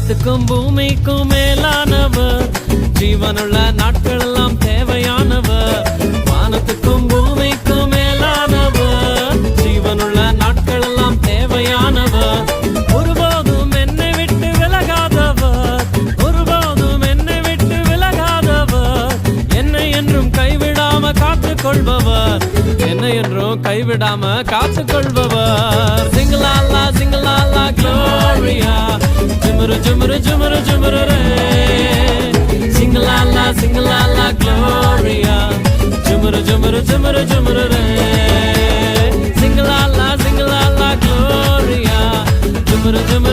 வானத்துக்கும் பூமிக்கும் மேலானவர் ஜீவனுள்ள நாட்கள் எல்லாம் தேவையானவர் வானத்துக்கும் பூமிக்கும் மேலானவர் ஜீவனுள்ள நாட்கள் எல்லாம் தேவையானவர் ஒருபோதும் என்னை விட்டு விலகாதவர் ஒருபோதும் என்னை விட்டு விலகாதவர் என்னை என்றும் கைவிடாம காத்துக்கொள்பவர் என்னை என்றும் கைவிடாம காத்துக்கொள்பவர் சிங்கலாலா சிங்கலாலா Gloria Jumuru jumuru jumuru jumuru re Singalala singalala Gloria Jumuru jumuru jumuru jumuru re Singalala singalala Gloria Jumuru jumuru